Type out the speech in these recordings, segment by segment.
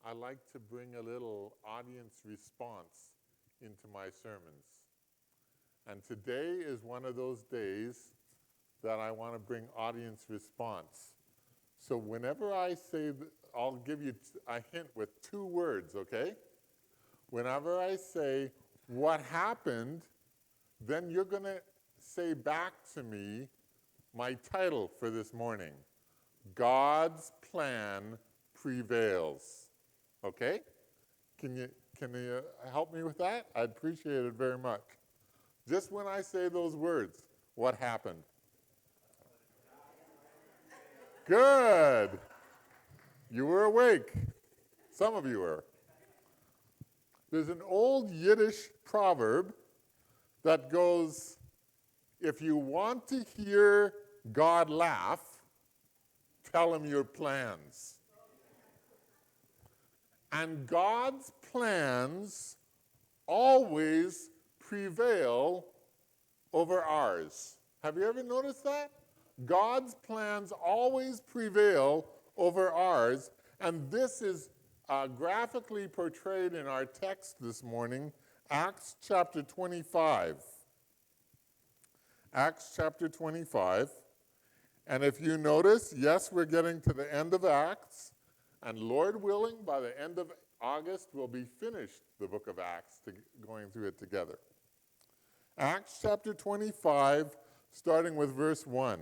I like to bring a little audience response into my sermons. And today is one of those days that I want to bring audience response. So whenever I say, I'll give you a hint with 2 words, okay? Whenever I say, what happened, then you're going to say back to me my title for this morning. God's plan prevails. Okay? Can you help me with that? I'd appreciate it very much. Just when I say those words, what happened? Good. You were awake. Some of you were. There's an old Yiddish proverb that goes, if you want to hear God laugh, tell him your plans. And God's plans always prevail over ours. Have you ever noticed that? God's plans always prevail over ours, and this is graphically portrayed in our text this morning, Acts chapter 25. Acts chapter 25. And if you notice, yes, we're getting to the end of Acts, and Lord willing, by the end of August, we'll be finished the book of Acts, going through it together. Acts chapter 25, starting with verse 1.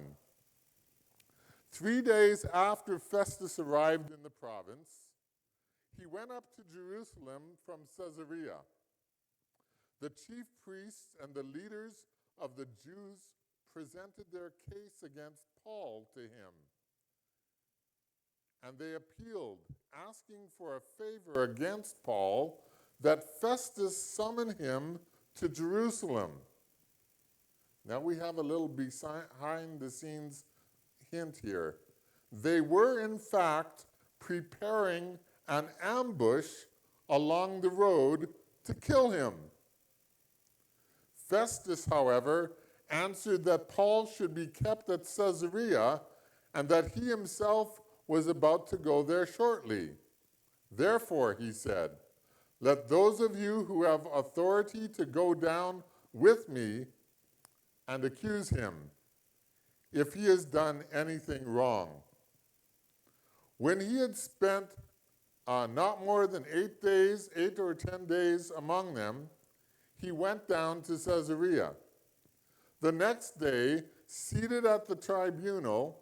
3 days after Festus arrived in the province, he went up to Jerusalem from Caesarea. The chief priests and the leaders of the Jews presented their case against Paul to him. And they appealed, asking for a favor against Paul, that Festus summon him to Jerusalem. Now we have a little behind-the-scenes hint here. They were, in fact, preparing an ambush along the road to kill him. Festus, however, answered that Paul should be kept at Caesarea and that he himself was about to go there shortly. Therefore, he said, let those of you who have authority to go down with me and accuse him, if he has done anything wrong. When he had spent not more than 8 or 10 days among them, he went down to Caesarea. The next day, seated at the tribunal,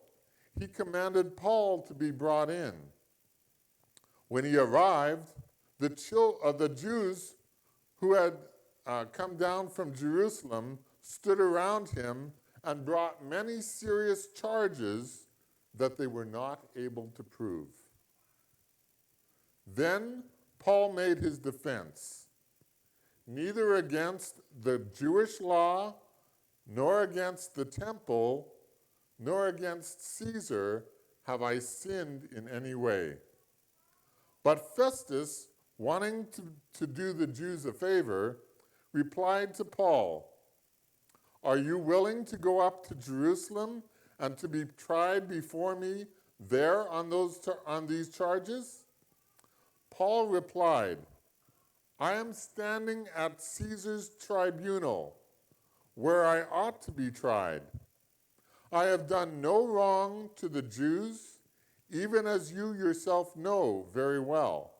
he commanded Paul to be brought in. When he arrived, the Jews who had come down from Jerusalem stood around him and brought many serious charges that they were not able to prove. Then Paul made his defense. Neither against the Jewish law, nor against the temple, nor against Caesar have I sinned in any way. But Festus, wanting to do the Jews a favor, replied to Paul, are you willing to go up to Jerusalem and to be tried before me there on these charges? Paul replied, I am standing at Caesar's tribunal, where I ought to be tried. I have done no wrong to the Jews, even as you yourself know very well.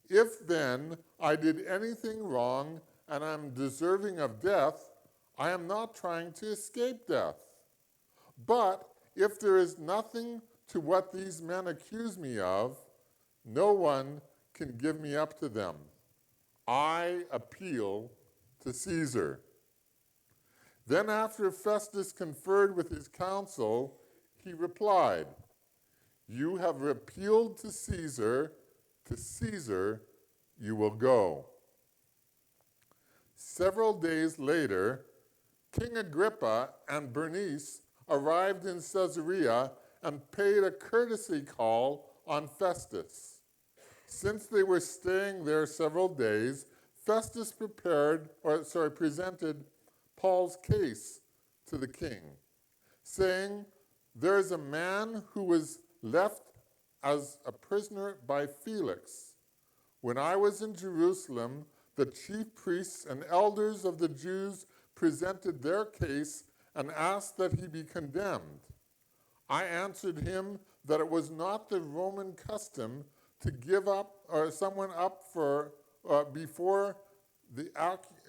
If then I did anything wrong and am deserving of death, I am not trying to escape death. But if there is nothing to what these men accuse me of, no one can give me up to them. I appeal to Caesar. Then after Festus conferred with his council, he replied, you have appealed to Caesar you will go. Several days later, King Agrippa and Bernice arrived in Caesarea and paid a courtesy call on Festus. Since they were staying there several days, Festus presented Paul's case to the king, saying, there is a man who was left as a prisoner by Felix. When I was in Jerusalem, the chief priests and elders of the Jews presented their case and asked that he be condemned. I answered him that it was not the Roman custom to give up or someone up for before the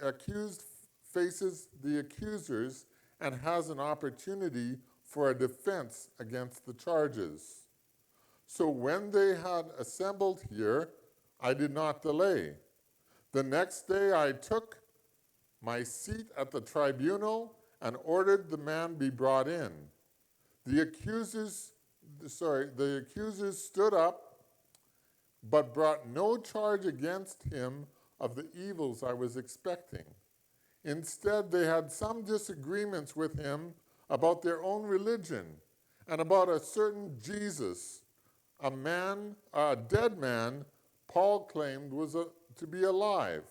accused faces the accusers and has an opportunity for a defense against the charges. So when they had assembled here, I did not delay. The next day I took my seat at the tribunal and ordered the man be brought in. The accusers stood up, but brought no charge against him of the evils I was expecting. Instead, they had some disagreements with him about their own religion and about a certain Jesus, a dead man Paul claimed was to be alive.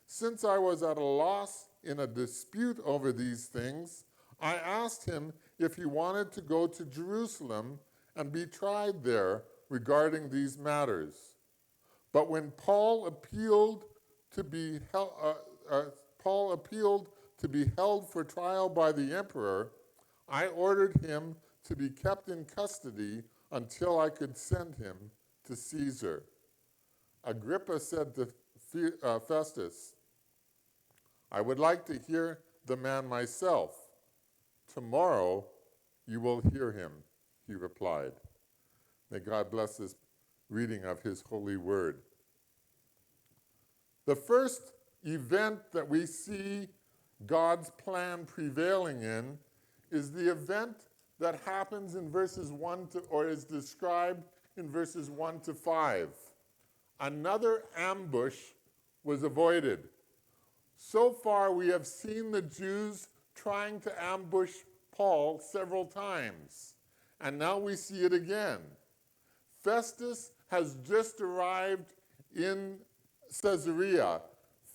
Since I was at a loss in a dispute over these things, I asked him if he wanted to go to Jerusalem and be tried there regarding these matters. But when Paul appealed to be held for trial by the emperor, I ordered him to be kept in custody until I could send him to Caesar. Agrippa said to Festus, I would like to hear the man myself. Tomorrow you will hear him, he replied. May God bless this reading of his holy word. The first event that we see God's plan prevailing in is the event that happens in verses 1 to, or is described in verses 1 to 5. Another ambush was avoided. So far, we have seen the Jews trying to ambush Paul several times, and now we see it again. Festus has just arrived in Caesarea.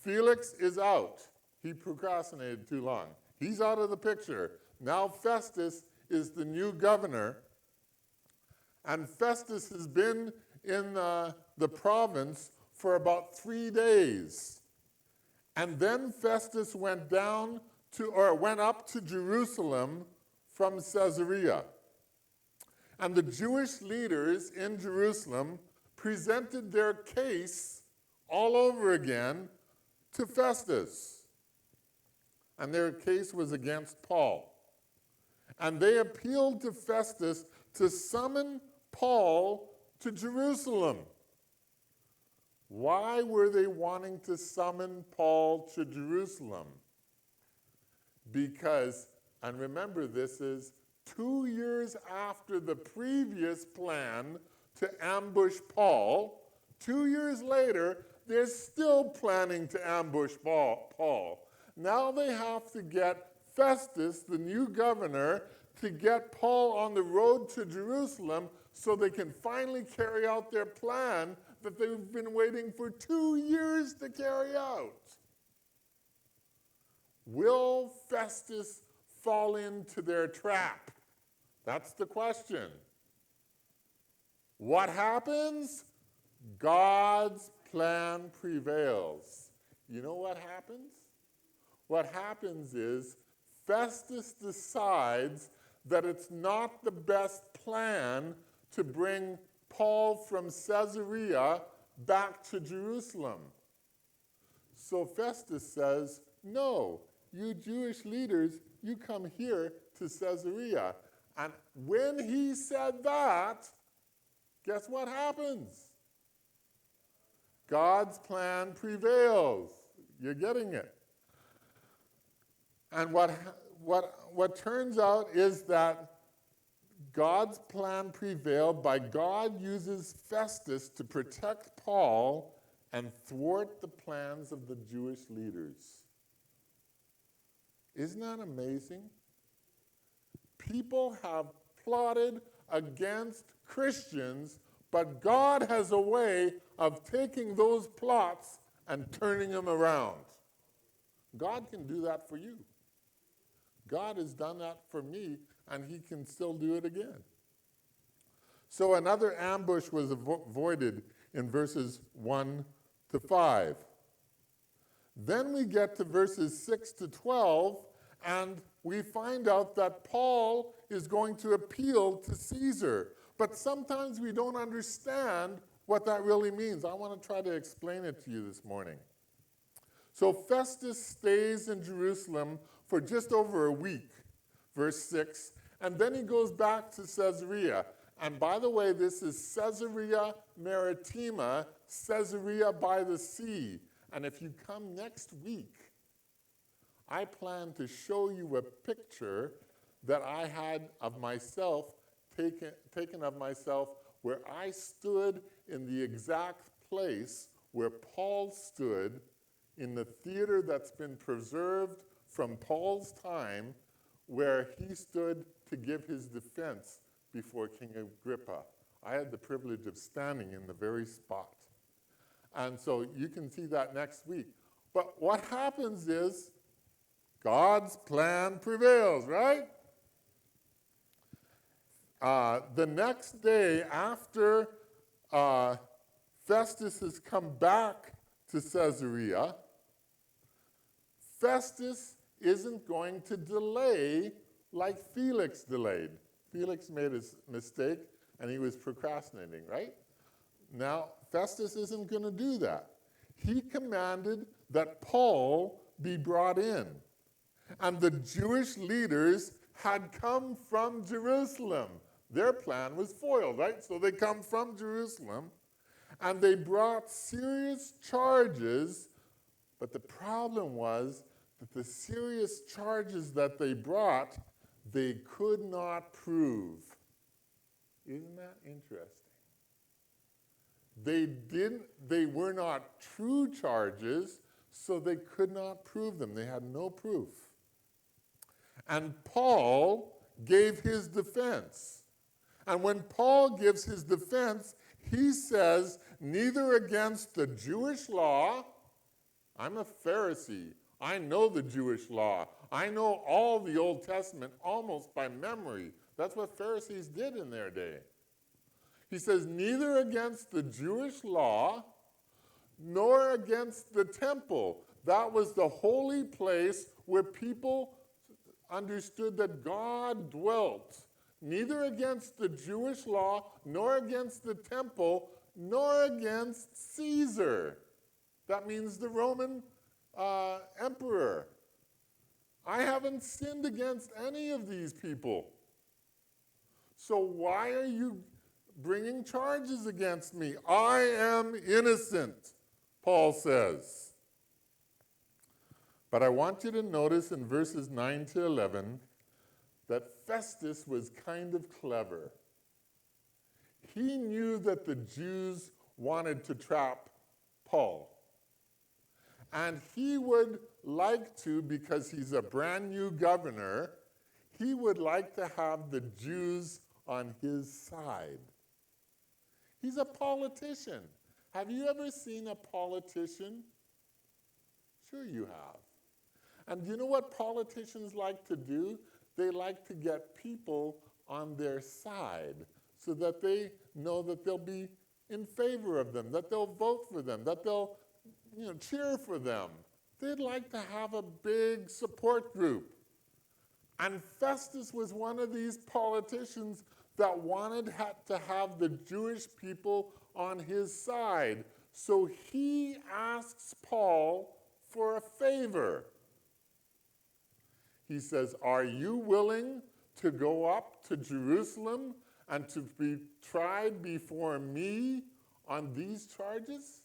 Felix is out. He procrastinated too long. He's out of the picture. Now Festus is the new governor, and Festus has been in the province for about 3 days. And then Festus went up to Jerusalem from Caesarea. And the Jewish leaders in Jerusalem presented their case all over again to Festus. And their case was against Paul. And they appealed to Festus to summon Paul to Jerusalem. Why were they wanting to summon Paul to Jerusalem? Because, and remember, this is 2 years after the previous plan to ambush Paul. 2 years later, they're still planning to ambush Paul. Now they have to get Festus, the new governor, to get Paul on the road to Jerusalem so they can finally carry out their plan that they've been waiting for 2 years to carry out. Will Festus fall into their trap? That's the question. What happens? God's plan prevails. You know what happens? What happens is Festus decides that it's not the best plan to bring Paul from Caesarea back to Jerusalem. So Festus says, no, you Jewish leaders, you come here to Caesarea. And when he said that, guess what happens? God's plan prevails. You're getting it. And what turns out is that God's plan prevailed by God uses Festus to protect Paul and thwart the plans of the Jewish leaders. Isn't that amazing? People have plotted against Christians, but God has a way of taking those plots and turning them around. God can do that for you. God has done that for me, and he can still do it again. So another ambush was avoided in verses 1 to 5. Then we get to verses 6 to 12, and we find out that Paul is going to appeal to Caesar. But sometimes we don't understand what that really means. I want to try to explain it to you this morning. So Festus stays in Jerusalem for just over a week, verse 6, and then he goes back to Caesarea. And by the way, this is Caesarea Maritima, Caesarea by the sea. And if you come next week, I plan to show you a picture that I had of myself, taken of myself, where I stood in the exact place where Paul stood in the theater that's been preserved from Paul's time, where he stood to give his defense before King Agrippa. I had the privilege of standing in the very spot. And so you can see that next week. But what happens is God's plan prevails, right? The next day after Festus has come back to Caesarea, Festus isn't going to delay like Felix delayed. Felix made a mistake and he was procrastinating, right? Now, Festus isn't going to do that. He commanded that Paul be brought in. And the Jewish leaders had come from Jerusalem. Their plan was foiled, right? So they come from Jerusalem, and they brought serious charges, but the problem was that the serious charges that they brought, they could not prove. Isn't that interesting? They were not true charges, so they could not prove them. They had no proof. And Paul gave his defense. And when Paul gives his defense, he says, neither against the Jewish law, I'm a Pharisee, I know the Jewish law, I know all the Old Testament almost by memory. That's what Pharisees did in their day. He says, neither against the Jewish law, nor against the temple. That was the holy place where people understood that God dwelt. Neither against the Jewish law, nor against the temple, nor against Caesar. That means the Roman emperor. I haven't sinned against any of these people. So why are you bringing charges against me? I am innocent, Paul says. But I want you to notice in verses 9 to 11 that Festus was kind of clever. He knew that the Jews wanted to trap Paul. And he would like to, because he's a brand new governor, he would like to have the Jews on his side. He's a politician. Have you ever seen a politician? Sure you have. And do you know what politicians like to do? They like to get people on their side so that they know that they'll be in favor of them, that they'll vote for them, that they'll cheer for them. They'd like to have a big support group. And Festus was one of these politicians that wanted to have the Jewish people on his side. So he asks Paul for a favor. He says, are you willing to go up to Jerusalem and to be tried before me on these charges?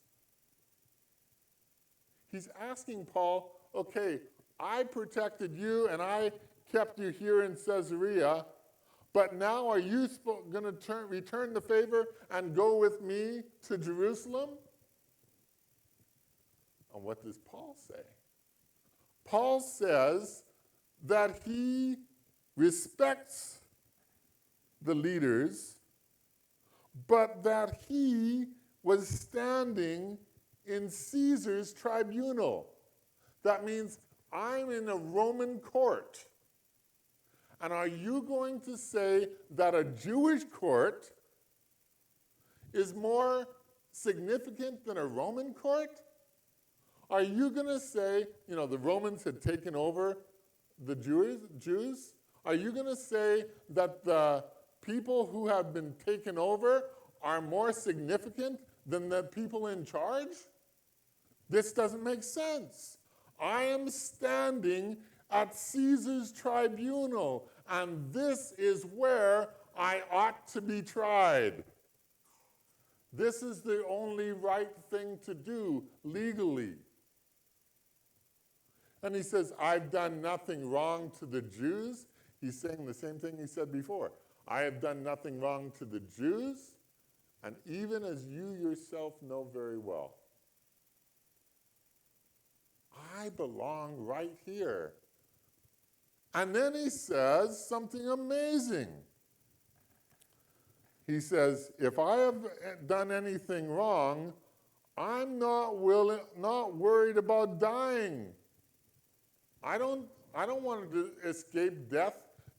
He's asking Paul, okay, I protected you and I kept you here in Caesarea, but now are you going to return the favor and go with me to Jerusalem? And what does Paul say? Paul says that he respects the leaders, but that he was standing in Caesar's tribunal. That means I'm in a Roman court. And are you going to say that a Jewish court is more significant than a Roman court? Are you going to say, the Romans had taken over the Jews? Are you going to say that the people who have been taken over are more significant than the people in charge? This doesn't make sense. I am standing at Caesar's tribunal, and this is where I ought to be tried. This is the only right thing to do legally. And he says, I've done nothing wrong to the Jews. He's saying the same thing he said before. I have done nothing wrong to the Jews, and even as you yourself know very well. I belong right here. And then he says something amazing. He says, if I have done anything wrong, I'm not worried about dying. I don't want to escape death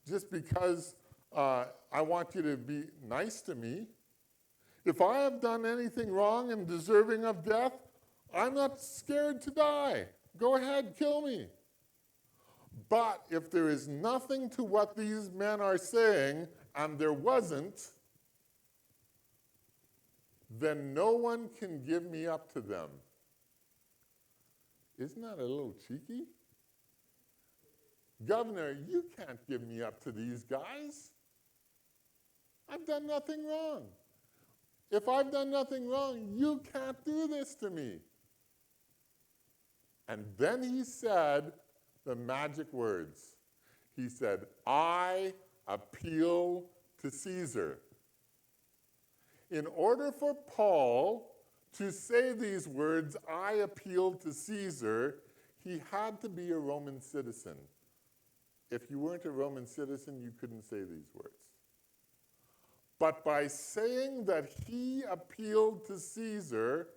just because I want you to be nice to me. If I have done anything wrong and deserving of death, I'm not scared to die. Go ahead, kill me. But if there is nothing to what these men are saying, and there wasn't, then no one can give me up to them. Isn't that a little cheeky? Governor, you can't give me up to these guys. I've done nothing wrong. If I've done nothing wrong, you can't do this to me. And then he said the magic words. He said, I appeal to Caesar. In order for Paul to say these words, I appeal to Caesar, he had to be a Roman citizen. If you weren't a Roman citizen, you couldn't say these words. But by saying that he appealed to Caesar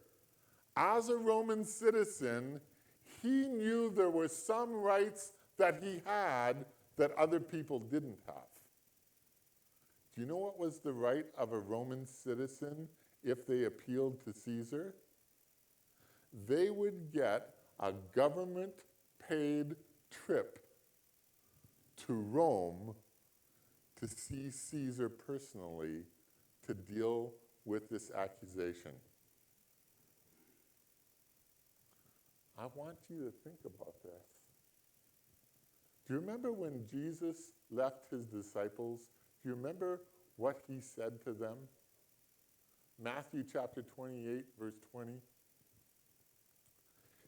as a Roman citizen, he knew there were some rights that he had that other people didn't have. Do you know what was the right of a Roman citizen if they appealed to Caesar? They would get a government-paid trip to Rome to see Caesar personally to deal with this accusation. I want you to think about this. Do you remember when Jesus left his disciples? Do you remember what he said to them? Matthew chapter 28, verse 20.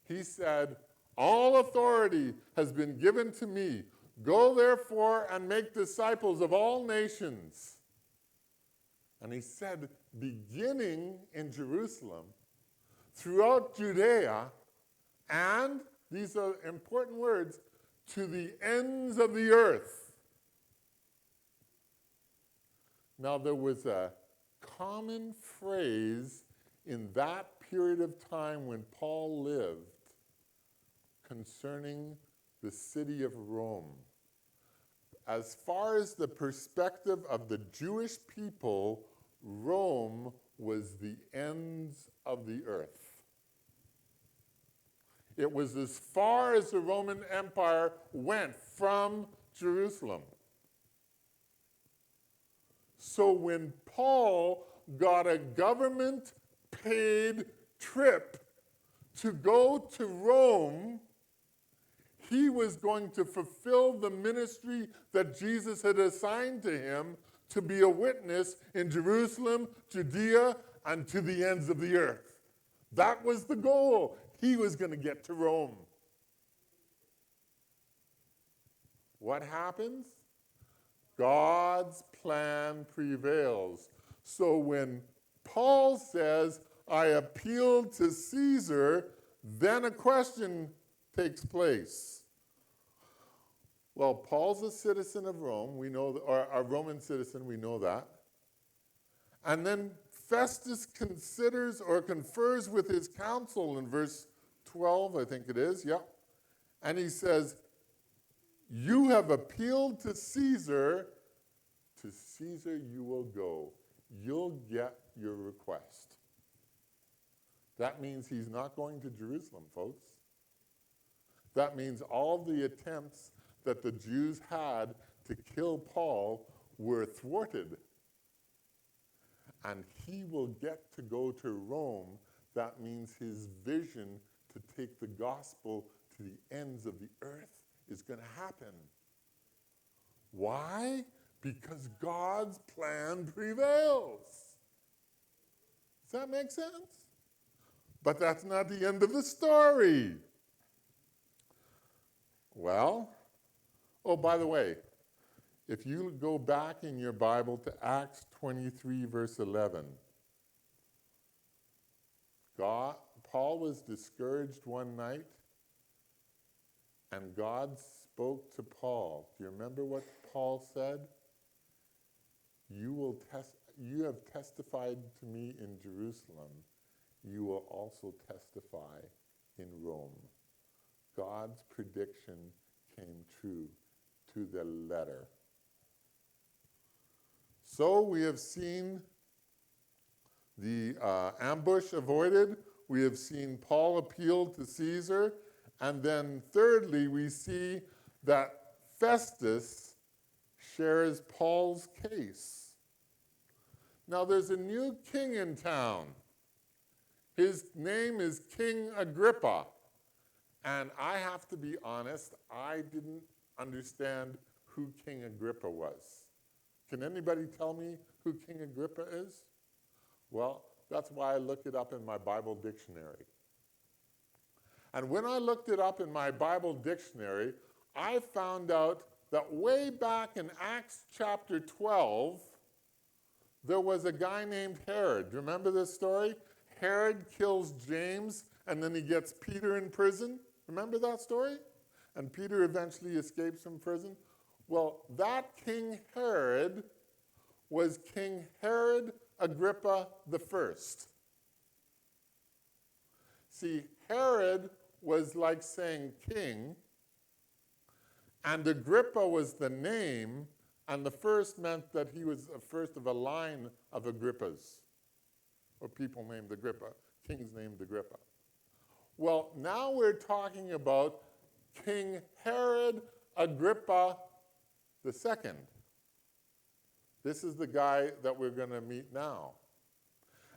He said, all authority has been given to me. Go therefore and make disciples of all nations. And he said, beginning in Jerusalem, throughout Judea, and, these are important words, to the ends of the earth. Now, there was a common phrase in that period of time when Paul lived concerning the city of Rome. As far as the perspective of the Jewish people, Rome was the ends of the earth. It was as far as the Roman Empire went from Jerusalem. So when Paul got a government-paid trip to go to Rome, he was going to fulfill the ministry that Jesus had assigned to him to be a witness in Jerusalem, Judea, and to the ends of the earth. That was the goal. He was going to get to Rome. What happens? God's plan prevails. So when Paul says, I appeal to Caesar, then a question takes place. Well, Paul's a citizen of Rome, we know, or a Roman citizen, we know that. And then Festus considers or confers with his council in verse 12, I think it is, yeah. And he says, you have appealed to Caesar you will go. You'll get your request. That means he's not going to Jerusalem, folks. That means all the attempts that the Jews had to kill Paul were thwarted. And he will get to go to Rome. That means his vision to take the gospel to the ends of the earth is going to happen. Why? Because God's plan prevails. Does that make sense? But that's not the end of the story. Well, oh, by the way, if you go back in your Bible to Acts 23, verse 11, Paul was discouraged one night, and God spoke to Paul. Do you remember what Paul said? You have testified to me in Jerusalem. You will also testify in Rome. God's prediction came true to the letter. So we have seen the ambush avoided. We have seen Paul appeal to Caesar. And then thirdly, we see that Festus shares Paul's case. Now there's a new king in town. His name is King Agrippa. And I have to be honest, I didn't understand who King Agrippa was. Can anybody tell me who King Agrippa is? Well, that's why I looked it up in my Bible dictionary. And when I looked it up in my Bible dictionary, I found out that way back in Acts chapter 12, there was a guy named Herod. Remember this story? Herod kills James, and then he gets Peter in prison. Remember that story? And Peter eventually escapes from prison. Well, that King Herod was King Herod Agrippa I. See, Herod was like saying king, and Agrippa was the name, and the first meant that he was the first of a line of Agrippas, or people named Agrippa, kings named Agrippa. Well, now we're talking about King Herod Agrippa II. This is the guy that we're going to meet now.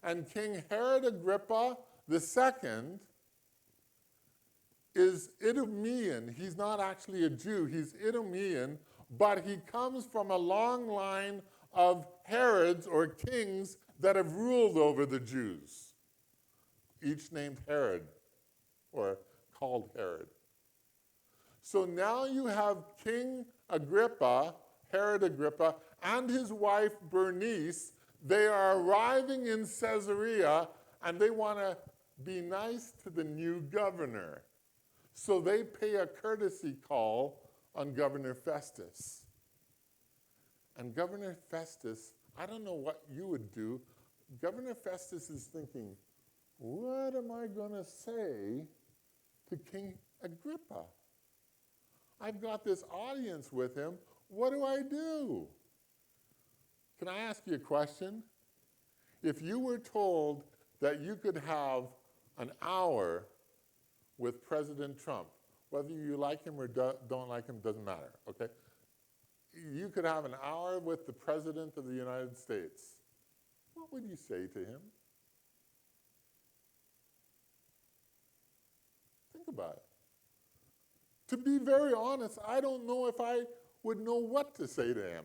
And King Herod Agrippa II is Idumean. He's not actually a Jew. He's Idumean, but he comes from a long line of Herods or kings that have ruled over the Jews, each named Herod or called Herod. So now you have King Agrippa, Herod Agrippa, and his wife Bernice. They are arriving in Caesarea, and they want to be nice to the new governor. So they pay a courtesy call on Governor Festus. And Governor Festus, I don't know what you would do. Governor Festus is thinking, what am I going to say to King Agrippa? I've got this audience with him. What do I do? Can I ask you a question? If you were told that you could have an hour with President Trump, whether you like him or don't like him, doesn't matter, okay? You could have an hour with the President of the United States. What would you say to him? Think about it. To be very honest, I don't know if I would know what to say to him.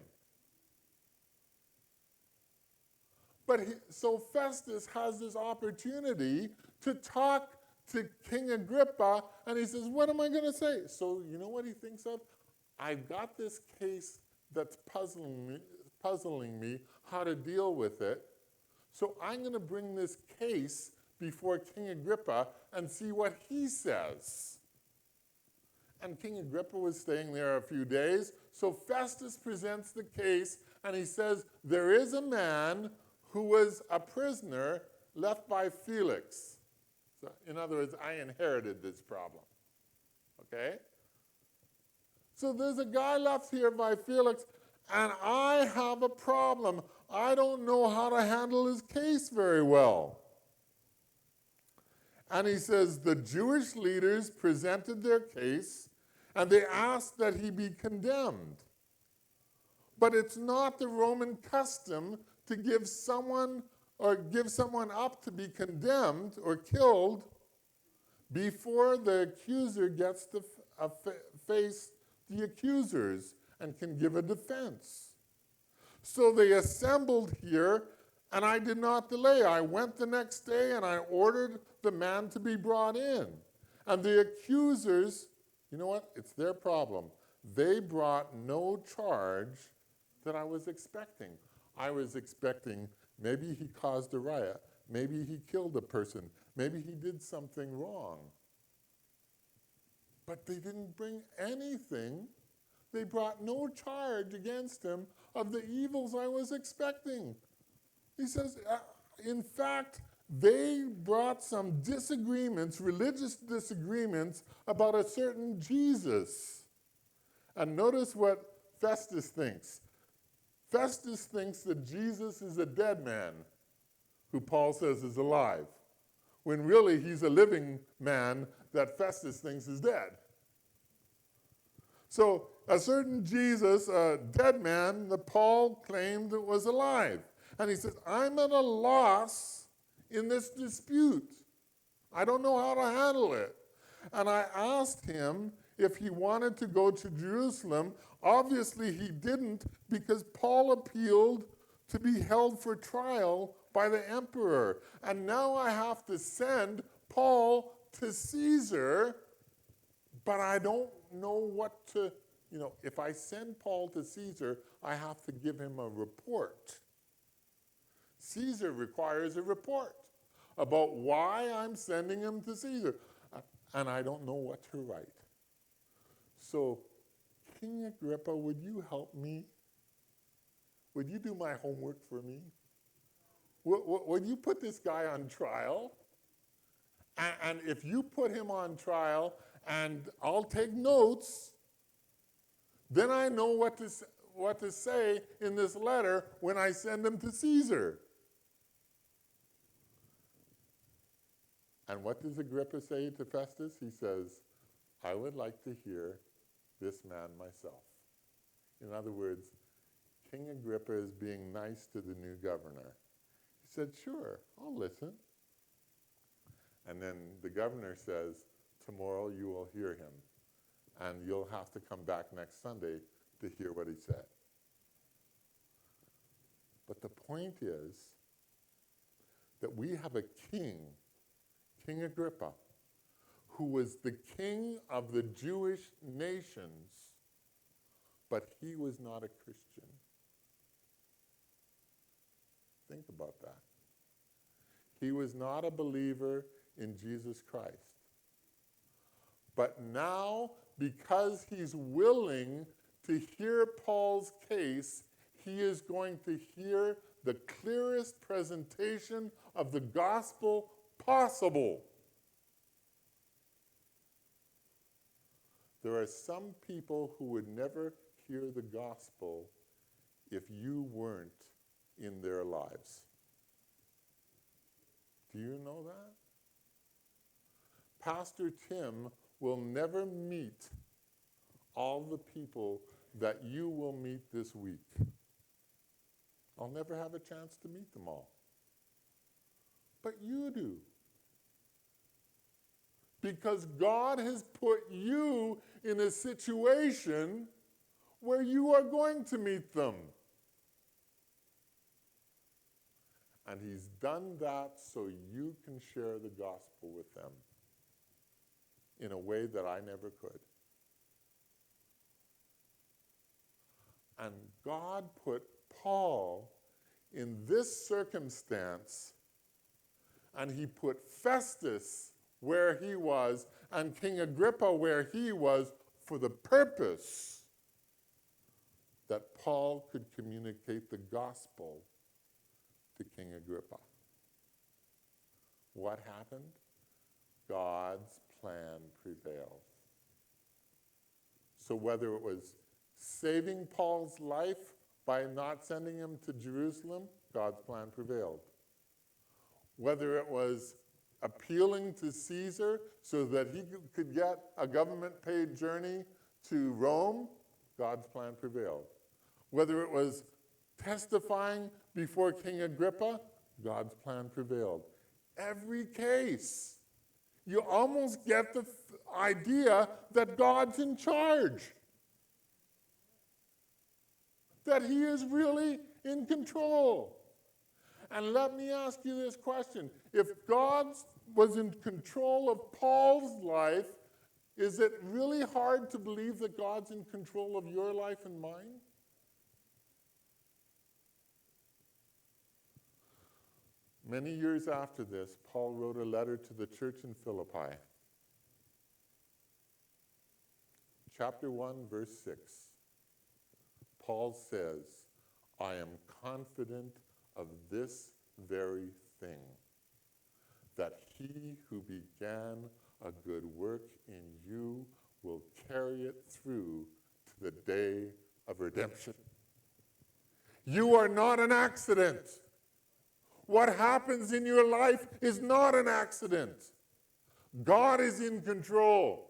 But so Festus has this opportunity to talk to King Agrippa, and he says, what am I going to say? So you know what he thinks of? I've got this case that's puzzling me how to deal with it. So I'm going to bring this case before King Agrippa and see what he says. And King Agrippa was staying there a few days. So Festus presents the case, and he says, there is a man who was a prisoner left by Felix. So, in other words, I inherited this problem. Okay? So there's a guy left here by Felix, and I have a problem. I don't know how to handle his case very well. And he says, the Jewish leaders presented their case, and they asked that he be condemned. But it's not the Roman custom to give someone up to be condemned or killed before the accuser gets to face the accusers and can give a defense. So they assembled here, and I did not delay. I went the next day, and I ordered the man to be brought in. And the accusers, you know what? It's their problem. They brought no charge that I was expecting. I was expecting maybe he caused a riot. Maybe he killed a person. Maybe he did something wrong. But they didn't bring anything. They brought no charge against him of the evils I was expecting. He says, in fact, they brought some disagreements, religious disagreements, about a certain Jesus. And notice what Festus thinks. Festus thinks that Jesus is a dead man, who Paul says is alive, when really he's a living man that Festus thinks is dead. So a certain Jesus, a dead man, that Paul claimed was alive. And he says, I'm at a loss in this dispute. I don't know how to handle it. And I asked him if he wanted to go to Jerusalem. Obviously he didn't, because Paul appealed to be held for trial by the emperor. And now I have to send Paul to Caesar, but I don't know what to, if I send Paul to Caesar, I have to give him a report. Caesar requires a report about why I'm sending him to Caesar. And I don't know what to write. So, King Agrippa, would you help me? Would you do my homework for me? Would you put this guy on trial? And if you put him on trial and I'll take notes, then I know what to say in this letter when I send him to Caesar. And what does Agrippa say to Festus? He says, I would like to hear this man myself. In other words, King Agrippa is being nice to the new governor. He said, sure, I'll listen. And then the governor says, tomorrow you will hear him, and you'll have to come back next Sunday to hear what he said. But the point is that we have a king, King Agrippa, who was the king of the Jewish nations, but he was not a Christian. Think about that. He was not a believer in Jesus Christ. But now, because he's willing to hear Paul's case, he is going to hear the clearest presentation of the gospel possible. There are some people who would never hear the gospel if you weren't in their lives. Do you know that? Pastor Tim will never meet all the people that you will meet this week. I'll never have a chance to meet them all. But you do. Because God has put you in a situation where you are going to meet them. And he's done that so you can share the gospel with them in a way that I never could. And God put Paul in this circumstance, and he put Festus where he was and King Agrippa where he was for the purpose that Paul could communicate the gospel to King Agrippa. What happened? God's plan prevailed. So whether it was saving Paul's life by not sending him to Jerusalem, God's plan prevailed. Whether it was appealing to Caesar so that he could get a government-paid journey to Rome, God's plan prevailed. Whether it was testifying before King Agrippa, God's plan prevailed. Every case, you almost get the idea that God's in charge. That he is really in control. And let me ask you this question. If God was in control of Paul's life, is it really hard to believe that God's in control of your life and mine? Many years after this, Paul wrote a letter to the church in Philippi. Chapter 1, verse 6. Paul says, I am confident of this very thing, that he who began a good work in you will carry it through to the day of redemption. You are not an accident. What happens in your life is not an accident. God is in control.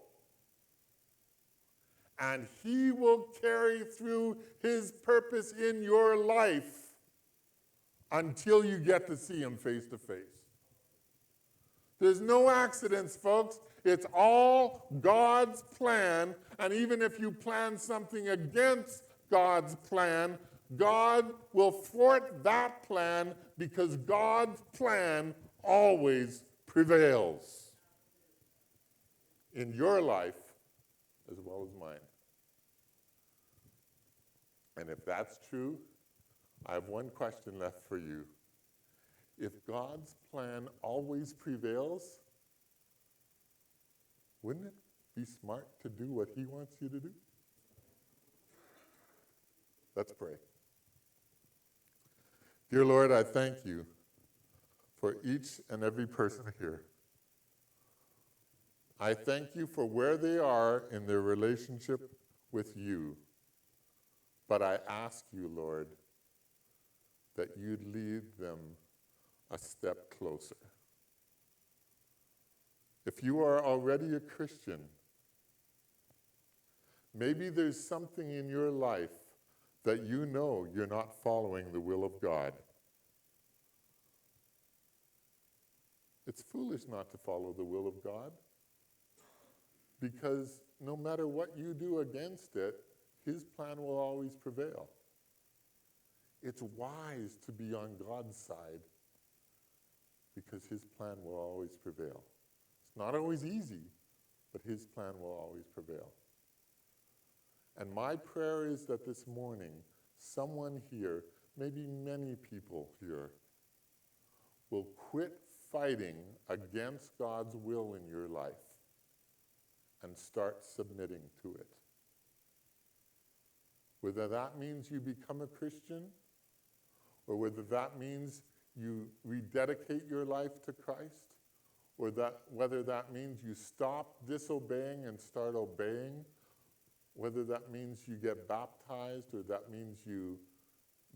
And he will carry through his purpose in your life until you get to see him face to face. There's no accidents, folks. It's all God's plan. And even if you plan something against God's plan, God will thwart that plan because God's plan always prevails in your life as well as mine. And if that's true, I have one question left for you. If God's plan always prevails, wouldn't it be smart to do what he wants you to do? Let's pray. Dear Lord, I thank you for each and every person here. I thank you for where they are in their relationship with you. But I ask you, Lord, that you'd lead them a step closer. If you are already a Christian, maybe there's something in your life that you know you're not following the will of God. It's foolish not to follow the will of God, because no matter what you do against it, his plan will always prevail. It's wise to be on God's side because his plan will always prevail. It's not always easy, but his plan will always prevail. And my prayer is that this morning, someone here, maybe many people here, will quit fighting against God's will in your life and start submitting to it. Whether that means you become a Christian, or whether that means you rededicate your life to Christ, or whether that means you stop disobeying and start obeying, whether that means you get baptized, or that means you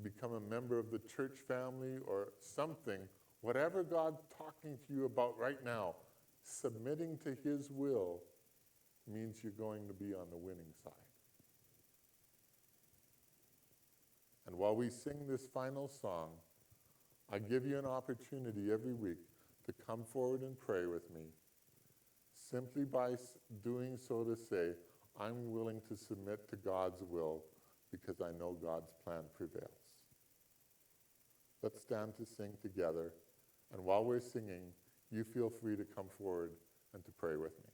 become a member of the church family or something, whatever God's talking to you about right now, submitting to his will means you're going to be on the winning side. And while we sing this final song, I give you an opportunity every week to come forward and pray with me, simply by doing so to say, I'm willing to submit to God's will because I know God's plan prevails. Let's stand to sing together, and while we're singing, you feel free to come forward and to pray with me.